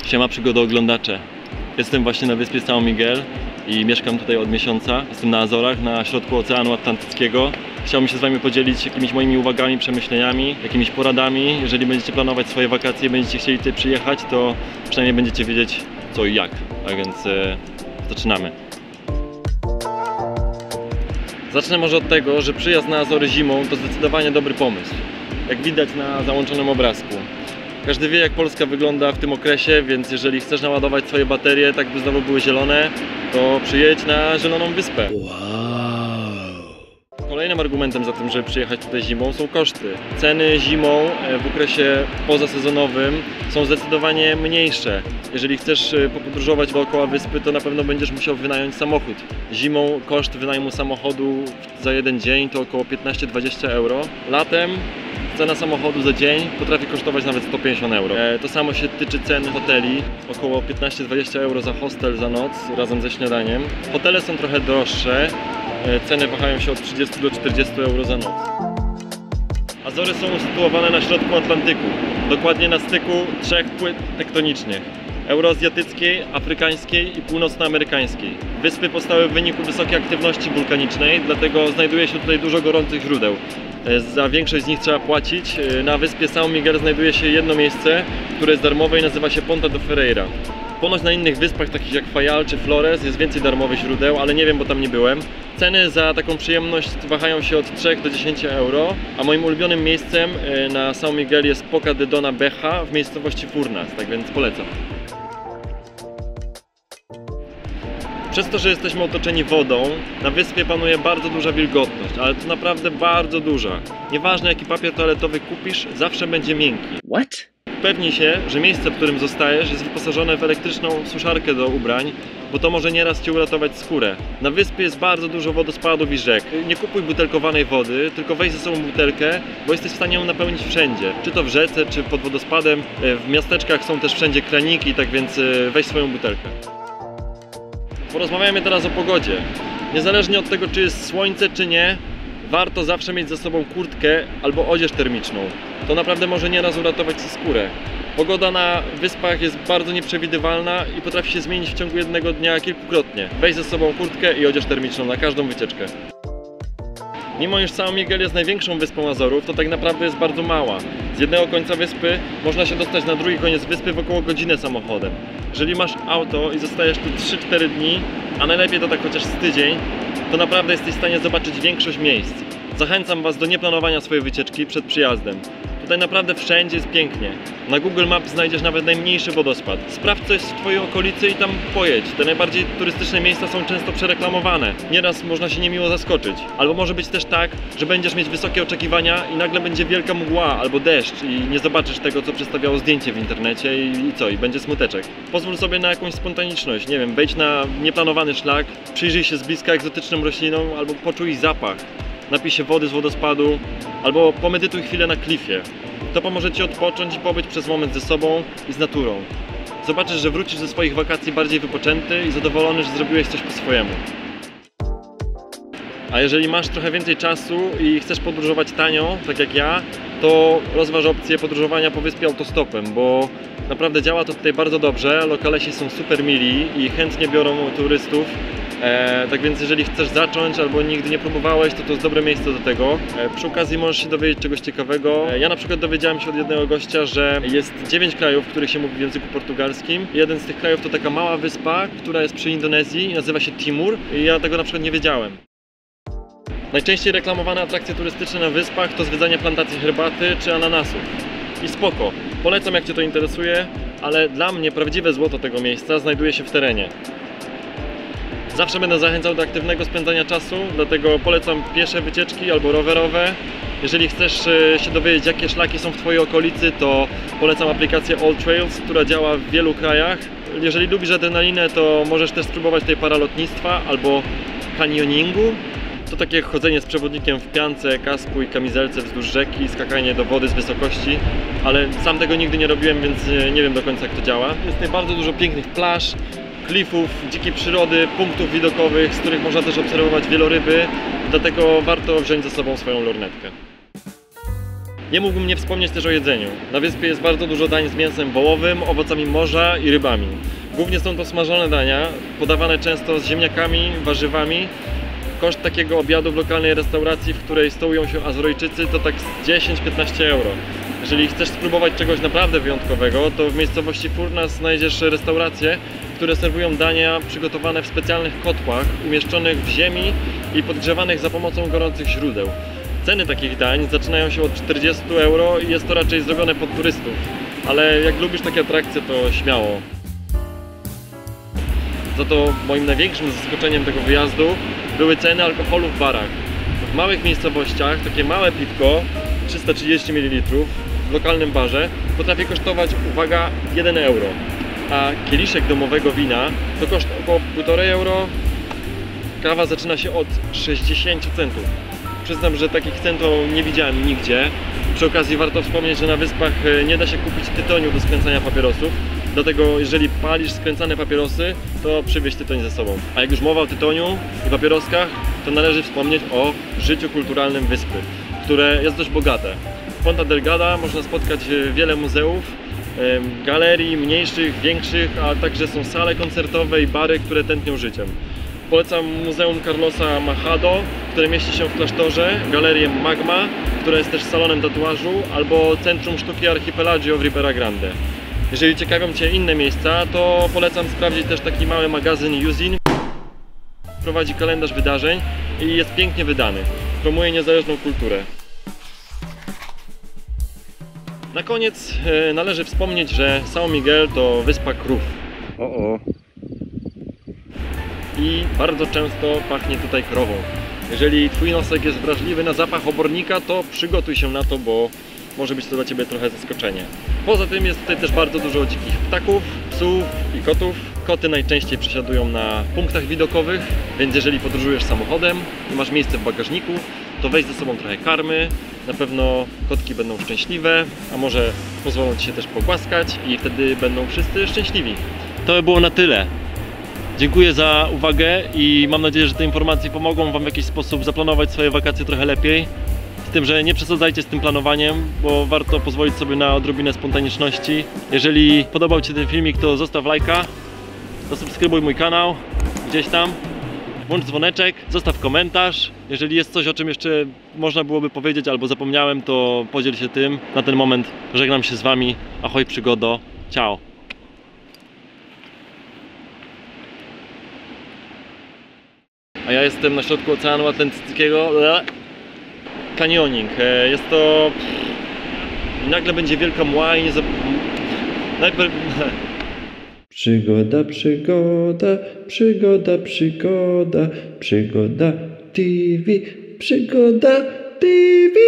Siema przygodooglądacze. Jestem właśnie na wyspie São Miguel i mieszkam tutaj od miesiąca. Jestem na Azorach, na środku Oceanu Atlantyckiego. Chciałbym się z wami podzielić jakimiś moimi uwagami, przemyśleniami, jakimiś poradami. Jeżeli będziecie planować swoje wakacje, będziecie chcieli tutaj przyjechać, to przynajmniej będziecie wiedzieć co i jak. A więc zaczynamy. Zacznę może od tego, że przyjazd na Azory zimą to zdecydowanie dobry pomysł. Jak widać na załączonym obrazku. Każdy wie, jak Polska wygląda w tym okresie, więc jeżeli chcesz naładować swoje baterie, tak by znowu były zielone, to przyjedź na Zieloną Wyspę. Kolejnym argumentem za tym, żeby przyjechać tutaj zimą, są koszty. Ceny zimą w okresie pozasezonowym są zdecydowanie mniejsze. Jeżeli chcesz popodróżować dookoła wyspy, to na pewno będziesz musiał wynająć samochód. Zimą koszt wynajmu samochodu za jeden dzień to około 15-20 euro. Latem cena samochodu za dzień potrafi kosztować nawet 150 euro. To samo się tyczy cen hoteli, około 15-20 euro za hostel za noc razem ze śniadaniem. Hotele są trochę droższe, ceny wahają się od 30 do 40 euro za noc. Azory są usytuowane na środku Atlantyku, dokładnie na styku trzech płyt tektonicznych: euroazjatyckiej, afrykańskiej i północnoamerykańskiej. Wyspy powstały w wyniku wysokiej aktywności wulkanicznej, dlatego znajduje się tutaj dużo gorących źródeł. Za większość z nich trzeba płacić. Na wyspie São Miguel znajduje się jedno miejsce, które jest darmowe i nazywa się Ponta do Ferreira. Ponoć na innych wyspach, takich jak Fayal czy Flores, jest więcej darmowych źródeł, ale nie wiem, bo tam nie byłem. Ceny za taką przyjemność wahają się od 3 do 10 euro, a moim ulubionym miejscem na São Miguel jest Poca de Dona Beja w miejscowości Furnas, tak więc polecam. Przez to, że jesteśmy otoczeni wodą, na wyspie panuje bardzo duża wilgotność, ale to naprawdę bardzo duża. Nieważne jaki papier toaletowy kupisz, zawsze będzie miękki. What? Upewnij się, że miejsce, w którym zostajesz, jest wyposażone w elektryczną suszarkę do ubrań, bo to może nieraz Ci uratować skórę. Na wyspie jest bardzo dużo wodospadów i rzek. Nie kupuj butelkowanej wody, tylko weź ze sobą butelkę, bo jesteś w stanie ją napełnić wszędzie. Czy to w rzece, czy pod wodospadem. W miasteczkach są też wszędzie kraniki, tak więc weź swoją butelkę. Porozmawiamy teraz o pogodzie. Niezależnie od tego, czy jest słońce, czy nie, warto zawsze mieć ze sobą kurtkę albo odzież termiczną. To naprawdę może nieraz uratować Ci skórę. Pogoda na wyspach jest bardzo nieprzewidywalna i potrafi się zmienić w ciągu jednego dnia kilkukrotnie. Weź ze sobą kurtkę i odzież termiczną na każdą wycieczkę. Mimo iż São Miguel jest największą wyspą Azorów, to tak naprawdę jest bardzo mała. Z jednego końca wyspy można się dostać na drugi koniec wyspy w około godzinę samochodem. Jeżeli masz auto i zostajesz tu 3-4 dni, a najlepiej to tak chociaż z tydzień, to naprawdę jesteś w stanie zobaczyć większość miejsc. Zachęcam Was do nieplanowania swojej wycieczki przed przyjazdem. Tutaj naprawdę wszędzie jest pięknie. Na Google Maps znajdziesz nawet najmniejszy wodospad. Sprawdź coś w Twojej okolicy i tam pojedź. Te najbardziej turystyczne miejsca są często przereklamowane. Nieraz można się niemiło zaskoczyć. Albo może być też tak, że będziesz mieć wysokie oczekiwania i nagle będzie wielka mgła albo deszcz i nie zobaczysz tego, co przedstawiało zdjęcie w internecie i będzie smuteczek. Pozwól sobie na jakąś spontaniczność. Nie wiem, wejdź na nieplanowany szlak, przyjrzyj się z bliska egzotycznym roślinom albo poczuj zapach. Napij się wody z wodospadu, albo pomedytuj chwilę na klifie. To pomoże Ci odpocząć i pobyć przez moment ze sobą i z naturą. Zobaczysz, że wrócisz ze swoich wakacji bardziej wypoczęty i zadowolony, że zrobiłeś coś po swojemu. A jeżeli masz trochę więcej czasu i chcesz podróżować tanio, tak jak ja, to rozważ opcję podróżowania po wyspie autostopem, bo naprawdę działa to tutaj bardzo dobrze. Lokalesi są super mili i chętnie biorą turystów. Tak więc jeżeli chcesz zacząć albo nigdy nie próbowałeś, to jest dobre miejsce do tego. Przy okazji możesz się dowiedzieć czegoś ciekawego. Ja na przykład dowiedziałem się od jednego gościa, że jest 9 krajów, w których się mówi w języku portugalskim. Jeden z tych krajów to taka mała wyspa, która jest przy Indonezji i nazywa się Timur. I ja tego na przykład nie wiedziałem. Najczęściej reklamowane atrakcje turystyczne na wyspach to zwiedzanie plantacji herbaty czy ananasów. I spoko, polecam jak Cię to interesuje, ale dla mnie prawdziwe złoto tego miejsca znajduje się w terenie. Zawsze będę zachęcał do aktywnego spędzania czasu, dlatego polecam piesze wycieczki albo rowerowe. Jeżeli chcesz się dowiedzieć, jakie szlaki są w Twojej okolicy, to polecam aplikację All Trails, która działa w wielu krajach. Jeżeli lubisz adrenalinę, to możesz też spróbować tej paralotnictwa albo canyoningu. To takie chodzenie z przewodnikiem w piance, kasku i kamizelce wzdłuż rzeki, skakanie do wody z wysokości, ale sam tego nigdy nie robiłem, więc nie wiem do końca jak to działa. Jest tutaj bardzo dużo pięknych plaż, klifów, dzikiej przyrody, punktów widokowych, z których można też obserwować wieloryby, dlatego warto wziąć ze sobą swoją lornetkę. Nie mógłbym nie wspomnieć też o jedzeniu. Na wyspie jest bardzo dużo dań z mięsem wołowym, owocami morza i rybami. Głównie są to smażone dania, podawane często z ziemniakami, warzywami. Koszt takiego obiadu w lokalnej restauracji, w której stołują się Azorejczycy, to tak 10-15 euro. Jeżeli chcesz spróbować czegoś naprawdę wyjątkowego, to w miejscowości Furnas znajdziesz restauracje, które serwują dania przygotowane w specjalnych kotłach, umieszczonych w ziemi i podgrzewanych za pomocą gorących źródeł. Ceny takich dań zaczynają się od 40 euro i jest to raczej zrobione pod turystów. Ale jak lubisz takie atrakcje, to śmiało. Za to moim największym zaskoczeniem tego wyjazdu były ceny alkoholu w barach. W małych miejscowościach takie małe piwko, 330 ml, w lokalnym barze potrafi kosztować, uwaga, 1 euro. A kieliszek domowego wina to koszt około 1,5 euro. Kawa zaczyna się od 60 centów. Przyznam, że takich cen to nie widziałem nigdzie. Przy okazji warto wspomnieć, że na wyspach nie da się kupić tytoniu do skręcania papierosów. Dlatego jeżeli palisz skręcane papierosy, to przywieź tytoń ze sobą. A jak już mowa o tytoniu i papieroskach, to należy wspomnieć o życiu kulturalnym wyspy, które jest dość bogate. W Ponta Delgada można spotkać wiele muzeów, galerii mniejszych, większych, a także są sale koncertowe i bary, które tętnią życiem. Polecam Muzeum Carlosa Machado, które mieści się w klasztorze, galerię Magma, która jest też salonem tatuażu, albo Centrum Sztuki Archipelago w Ribera Grande. Jeżeli ciekawią Cię inne miejsca, to polecam sprawdzić też taki mały magazyn Uzin. Prowadzi kalendarz wydarzeń i jest pięknie wydany. Promuje niezależną kulturę. Na koniec należy wspomnieć, że São Miguel to wyspa krów. I bardzo często pachnie tutaj krową. Jeżeli Twój nosek jest wrażliwy na zapach obornika, to przygotuj się na to, bo może być to dla Ciebie trochę zaskoczenie. Poza tym jest tutaj też bardzo dużo dzikich ptaków, psów i kotów. Koty najczęściej przesiadują na punktach widokowych, więc jeżeli podróżujesz samochodem i masz miejsce w bagażniku, to weź ze sobą trochę karmy. Na pewno kotki będą szczęśliwe, a może pozwolą Ci się też pogłaskać i wtedy będą wszyscy szczęśliwi. To by było na tyle. Dziękuję za uwagę i mam nadzieję, że te informacje pomogą Wam w jakiś sposób zaplanować swoje wakacje trochę lepiej. Z tym, że nie przesadzajcie z tym planowaniem, bo warto pozwolić sobie na odrobinę spontaniczności. Jeżeli podobał Ci ten filmik, to zostaw lajka, zasubskrybuj mój kanał gdzieś tam, włącz dzwoneczek, zostaw komentarz. Jeżeli jest coś, o czym jeszcze można byłoby powiedzieć albo zapomniałem, to podziel się tym. Na ten moment żegnam się z Wami. Ahoj przygodo, ciao! A ja jestem na środku Oceanu Atlantyckiego. Canyoning. Jest to... I nagle będzie wielka mła i nie... Najpierw... Przygoda, przygoda, przygoda, przygoda, przygoda TV, przygoda TV.